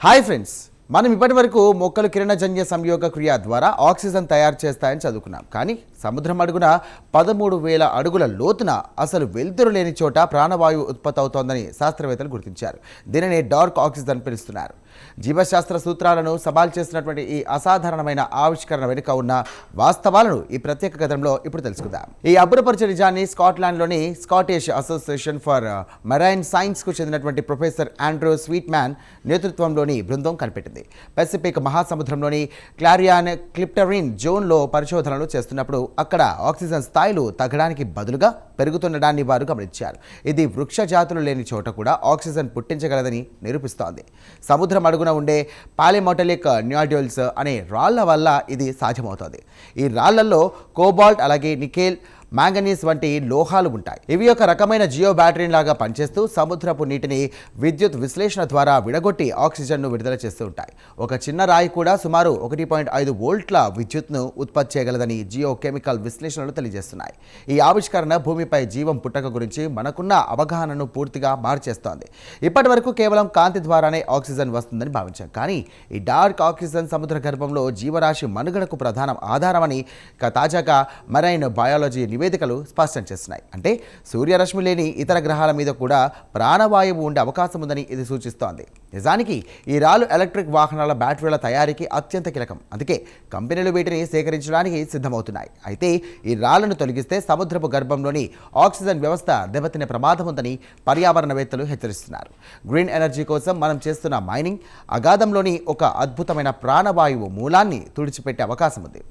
Hi friends, మనం ఇప్పటివరకు మొక్కలు కిరణజన్య సంయోగ క్రియ ద్వారా ఆక్సిజన్ తయారు చేస్తాయని చదువుకున్నాం. కానీ సముద్రం అడుగున 13,000 అడుగుల లోతున అసలు వెలుతురు లేని చోట ప్రాణవాయువు ఉత్పత్తి అవుతోందని శాస్త్రవేత్తలు గుర్తించారు. దీనిని డార్క్ ఆక్సిజన్ పిలుస్తున్నారు. జీవశాస్త్ర సూత్రాలను సవాల్ చేసినటువంటి ఈ అసాధారణమైన ఆవిష్కరణ వెనుక ఉన్న వాస్తవాలను ఈ ప్రత్యేక కథనంలో ఇప్పుడు తెలుసుకుందాం. ఈ అబ్బురపరిచే నిజాన్ని స్కాట్లాండ్లోని స్కాటిష్ అసోసియేషన్ ఫర్ మెరైన్ సైన్స్కు చెందినటువంటి ప్రొఫెసర్ ఆండ్రూ స్వీట్మ్యాన్ నేతృత్వంలోని బృందం కనిపెట్టింది. పెసిఫిక్ మహాసముద్రంలోని క్లారియాన్ క్లిప్టరిన్ జోన్లో పరిశోధనలు చేస్తున్నప్పుడు అక్కడ ఆక్సిజన్ స్థాయిలు తగ్గడానికి బదులుగా పెరుగుతుండడాన్ని వారు గమనించారు. ఇది వృక్ష జాతులు లేని చోట కూడా ఆక్సిజన్ పుట్టించగలదని నిరూపిస్తోంది. సముద్రం అడుగున ఉండే పాలిమోటలిక్ న్యూడ్యూల్స్ అనే రాళ్ల వల్ల ఇది సాధ్యమవుతోంది. ఈ రాళ్లలో కోబాల్ట్, అలాగే నికెల్, మ్యాంగనీస్ వంటి లోహాలు ఉంటాయి. ఇవి ఒక రకమైన జియో బ్యాటరీ లాగా పనిచేస్తూ సముద్రపు నీటిని విద్యుత్ విశ్లేషణ ద్వారా విడగొట్టి ఆక్సిజన్ను విడుదల చేస్తూ ఉంటాయి. ఒక చిన్న రాయి కూడా సుమారు 1.5 వోల్ట్ల విద్యుత్ను ఉత్పత్తి చేయగలదని జియో కెమికల్ విశ్లేషణలు తెలియజేస్తున్నాయి. ఈ ఆవిష్కరణ భూమిపై జీవం పుట్టక గురించి మనకున్న అవగాహనను పూర్తిగా మార్చేస్తోంది. ఇప్పటి వరకు కేవలం కాంతి ద్వారానే ఆక్సిజన్ వస్తుందని భావించాం. కానీ ఈ డార్క్ ఆక్సిజన్ సముద్ర గర్భంలో జీవరాశి మనుగడకు ప్రధాన ఆధారమని తాజాగా మెరైన్ బయాలజీ నివేదికలు స్పష్టం చేస్తున్నాయి. అంటే సూర్యరశ్మి లేని ఇతర గ్రహాల మీద కూడా ప్రాణవాయువు ఉండే అవకాశం ఉందని ఇది సూచిస్తోంది. నిజానికి ఈ రాళ్ళు ఎలక్ట్రిక్ వాహనాల బ్యాటరీల తయారీకి అత్యంత కీలకం. అందుకే కంపెనీలు వీటిని సేకరించడానికి సిద్ధమవుతున్నాయి. అయితే ఈ రాళ్లను తొలగిస్తే సముద్రపు గర్భంలోని ఆక్సిజన్ వ్యవస్థ దెబ్బతినే ప్రమాదం ఉందని పర్యావరణవేత్తలు హెచ్చరిస్తున్నారు. గ్రీన్ ఎనర్జీ కోసం మనం చేస్తున్న మైనింగ్ అగాధంలోని ఒక అద్భుతమైన ప్రాణవాయువు మూలాన్ని తుడిచిపెట్టే అవకాశం ఉంది.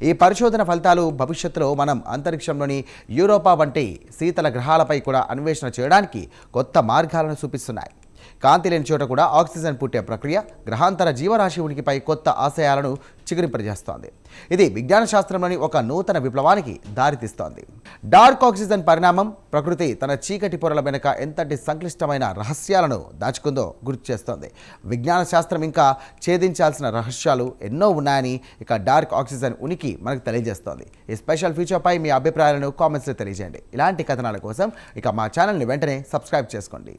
ఈ పరిశోధన ఫలితాలు భవిష్యత్తులో మనం అంతరిక్షంలోని యూరోపా వంటి శీతల గ్రహాలపై కూడా అన్వేషణ చేయడానికి కొత్త మార్గాలను చూపిస్తున్నాయి. కాంతి లేని చోట కూడా ఆక్సిజన్ పుట్టే ప్రక్రియ గ్రహాంతర జీవరాశి ఉనికిపై కొత్త ఆశయాలను చిగురింపజేస్తోంది. ఇది విజ్ఞాన శాస్త్రంలోని ఒక నూతన విప్లవానికి దారితీస్తోంది. డార్క్ ఆక్సిజన్ పరిణామం ప్రకృతి తన చీకటి పొరల వెనుక ఎంతటి సంక్లిష్టమైన రహస్యాలను దాచుకుందో గుర్తు చేస్తోంది. విజ్ఞాన శాస్త్రం ఇంకా ఛేదించాల్సిన రహస్యాలు ఎన్నో ఉన్నాయని ఇక డార్క్ ఆక్సిజన్ ఉనికి మనకు తెలియజేస్తోంది. ఈ స్పెషల్ ఫీచర్పై మీ అభిప్రాయాలను కామెంట్స్లో తెలియజేయండి. ఇలాంటి కథనాల కోసం ఇక మా ఛానల్ని వెంటనే సబ్స్క్రైబ్ చేసుకోండి.